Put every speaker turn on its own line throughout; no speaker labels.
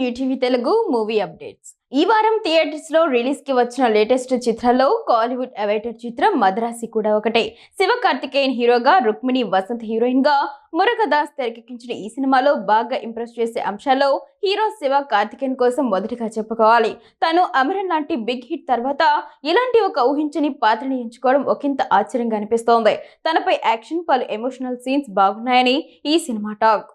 ETV Telugu movie updates. ఈ వారం theatres లో రిలీజ్ కి వచ్చిన లేటెస్ట్ చిత్రాల్లో కాలీవుడ్ అవైటెడ్ చిత్రం మద్రాసి కూడా ఒకటే. శివకార్తికేయన్ హీరోగా, రుక్మిణి వసంత్ హీరోయిన్ గా మురుగదాస్ తెరకెక్కించిన ఈ సినిమాలో బాగా ఇంప్రెస్ చేసే అంశాల్లో హీరో శివ కార్తికేయన్ కోసం మొదటిగా చెప్పుకోవాలి. తను అమరన్ లాంటి బిగ్ హిట్ తర్వాత ఇలాంటి ఒక ఊహించని పాత్రని ఎంచుకోవడం ఒకంత ఆశ్చర్యంగా అనిపిస్తోంది. తనపై యాక్షన్, పలు ఎమోషనల్ సీన్స్ బాగున్నాయని ఈ సినిమా టాక్.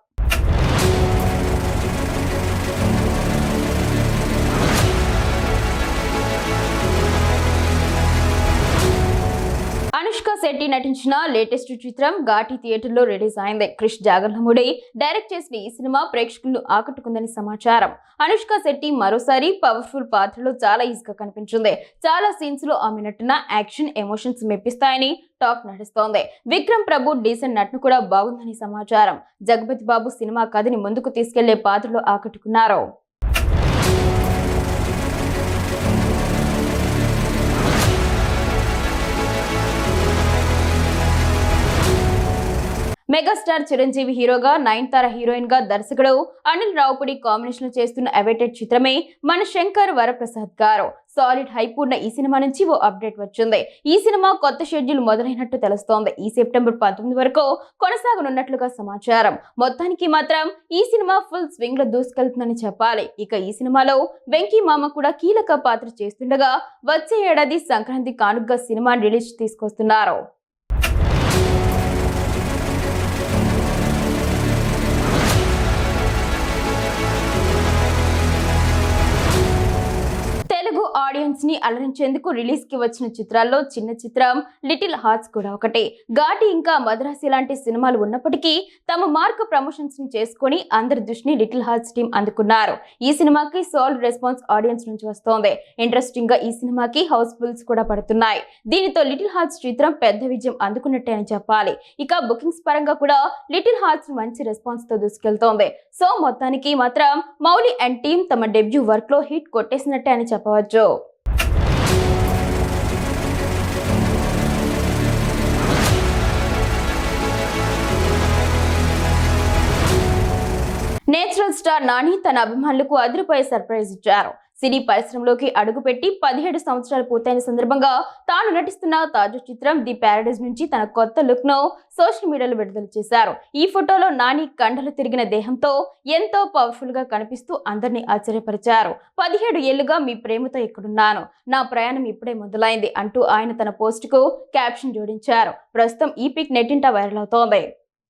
అనుష్క శెట్టి నటించిన లేటెస్ట్ చిత్రం ఘాటి థియేటర్ లో రిలీజ్ అయింది. క్రిష్ జాగర్లముడి డైరెక్ట్ చేసిన ఈ సినిమా ప్రేక్షకులను ఆకట్టుకుందని సమాచారం. అనుష్క శెట్టి మరోసారి పవర్ఫుల్ పాత్రలో చాలా ఈజీగా కనిపించింది. చాలా సీన్స్ లో ఆమె నటన, యాక్షన్, ఎమోషన్స్ మెప్పిస్తాయని టాక్ నడుస్తోంది. విక్రమ్ ప్రభు డీసెంట్ నటన కూడా బాగుందని సమాచారం. జగపతి బాబు సినిమా కథని ముందుకు తీసుకెళ్లే పాత్రలో ఆకట్టుకున్నారు. మెగాస్టార్ చిరంజీవి హీరోగా, నయనతార హీరోయిన్ గా దర్శకుడు అనిల్ రావుపూడి కాంబినేషన్ చేస్తున్న అవైటెడ్ చిత్రమే మన శంకర్ వరప్రసాద్ గారు. సాలిడ్ హైప్ ఉన్న ఈ సినిమా నుంచి ఓ అప్డేట్ వచ్చింది. ఈ సినిమా కొత్త షెడ్యూల్ మొదలైనట్టు తెలుస్తోంది. ఈ సెప్టెంబర్ 19 వరకు కొనసాగనున్నట్లుగా సమాచారం. మొత్తానికి మాత్రం ఈ సినిమా ఫుల్ స్వింగ్ లో దూసుకెళ్తుందని చెప్పాలి. ఇక ఈ సినిమాలో వెంకీ మామ కూడా కీలక పాత్ర చేస్తుండగా వచ్చే ఏడాది సంక్రాంతి కానుకగా సినిమా రిలీజ్ తీసుకొస్తున్నారు. ఆడియన్స్ ని అలరించేందుకు రిలీజ్ కి వచ్చిన చిత్రాల్లో చిన్న చిత్రం లిటిల్ హార్ట్స్ కూడా ఒకటే. ఘాటి ఇంకా మద్రాసి లాంటి సినిమాలు ఉన్నప్పటికీ తమ మార్క్ ప్రమోషన్స్ ని చేసుకుని అందరి దృష్టిని లిటిల్ హార్ట్స్ టీం అందుకున్నారు. ఈ సినిమాకి సాలిడ్ రెస్పాన్స్ ఆడియన్స్ నుంచి వస్తోంది. ఇంట్రెస్టింగ్ గా ఈ సినిమాకి హౌస్ ఫుల్స్ కూడా పడుతున్నాయి. దీనితో లిటిల్ హార్ట్స్ చిత్రం పెద్ద విజయం అందుకున్నట్టే అని చెప్పాలి. ఇక బుకింగ్స్ పరంగా కూడా లిటిల్ హార్ట్స్ మంచి రెస్పాన్స్ తో దూసుకెళ్తోంది. సో మొత్తానికి మాత్రం మౌలి అండ్ టీం తమ డెబ్యూ వర్క్ లో హిట్ కొట్టేసినట్టే అని చెప్పవచ్చు. నేచురల్ స్టార్ నాని తన అభిమానులకు అదిరిపోయే సర్ప్రైజ్ ఇచ్చారు. సినీ పరిశ్రమలోకి అడుగుపెట్టి 17 సంవత్సరాలు పూర్తయిన సందర్భంగా తాను నటిస్తున్న తాజా చిత్రం ది ప్యారడైజ్ నుంచి తన కొత్త లుక్ ను సోషల్ మీడియాలో విడుదల చేశారు. ఈ ఫోటోలో నాని కండలు తిరిగిన దేహంతో ఎంతో పవర్ఫుల్ గా కనిపిస్తూ అందరినీ ఆశ్చర్యపరిచారు. 17 ఏళ్లుగా మీ ప్రేమతో ఇక్కడున్నాను, నా ప్రయాణం ఇప్పుడే మొదలైంది అంటూ ఆయన తన పోస్ట్ కు క్యాప్షన్ జోడించారు. ప్రస్తుతం ఈ పిక్ నెట్టింట వైరల్ అవుతోంది.